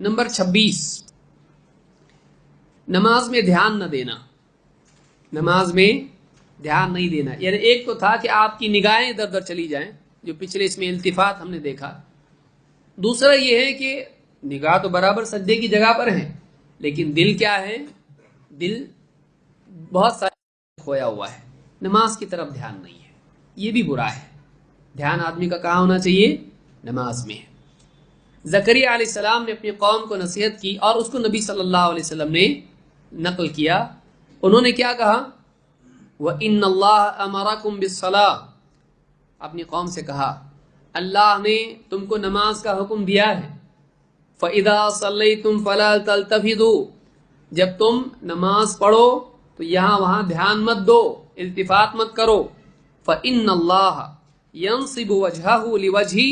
Number 26, नमाज में ध्यान न देना। नमाज में ध्यान नहीं देना, यानी एक तो था कि आपकी निगाहें इधर उधर चली जाएं, जो पिछले इसमें इल्तिफात हमने देखा। दूसरा ये है कि निगाह तो बराबर सज्जे की जगह पर है, लेकिन दिल क्या है, दिल बहुत सारा खोया हुआ है, नमाज की तरफ ध्यान नहीं है। ये भी बुरा है। ध्यान आदमी का कहाँ होना चाहिए? नमाज में। ज़करिया अलैहिस्सलाम ने अपनी कौम को नसीहत की और उसको नबी सल्लल्लाहु अलैहि वसल्लम ने नकल किया। उन्होंने क्या कहा? व इन्नल्लाह अमरकुम बिस्सलाह, अपनी कौम से कहा अल्लाह ने तुमको नमाज का हुक्म दिया है। फ़इज़ा सल्लैतुम फला तल्तफ़िदू, जब तुम नमाज पढ़ो तो यहाँ वहाँ ध्यान मत दो, इल्तिफात मत करो। फ़इन्नल्लाह यंसिबु वजहहु लिवजहि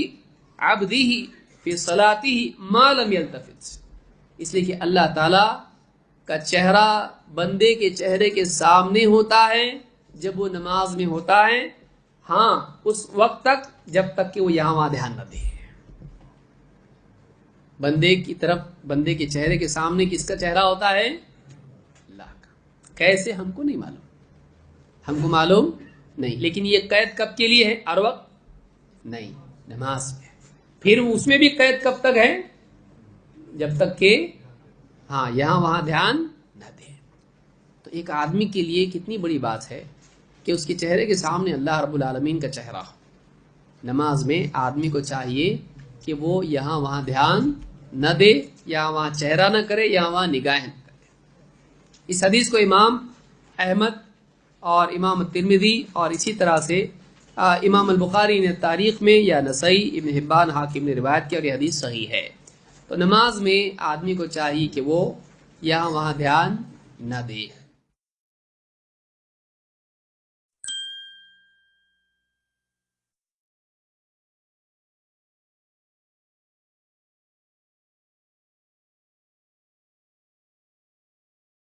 अब्दिही फी सलातिही मा लम यल्तफ़ित, इसलिए कि अल्लाह ताला का चेहरा बंदे के चेहरे के सामने होता है जब वो नमाज में होता है, हाँ उस वक्त तक जब तक कि वो यहाँ वहाँ ध्यान न दे। बंदे की तरफ, बंदे के चेहरे के सामने किसका चेहरा होता है? अल्लाह का। कैसे हमको नहीं मालूम, हमको मालूम नहीं, लेकिन ये कैद कब के लिए है? हर वक्त नहीं, नमाज में। फिर उसमें भी कैद कब तक है? जब तक के हाँ यहाँ वहाँ ध्यान न दे। तो एक आदमी के लिए कितनी बड़ी बात है कि उसके चेहरे के सामने अल्लाह रब्बुल आलमीन का चेहरा हो। नमाज में आदमी को चाहिए कि वो यहाँ वहाँ ध्यान न दे, यहाँ वहाँ चेहरा न करे, यहाँ वहाँ निगाहें न करे। इस हदीस को इमाम अहमद और इमाम तिरमिज़ी और इसी तरह से इमाम अल-बुखारी ने तारीख़ में, या नसई, इब्न हिब्बान, हाकिम ने रिवायत किया और ये हदीस सही है। तो नमाज में आदमी को चाहिए कि वो यहाँ वहाँ ध्यान न दे।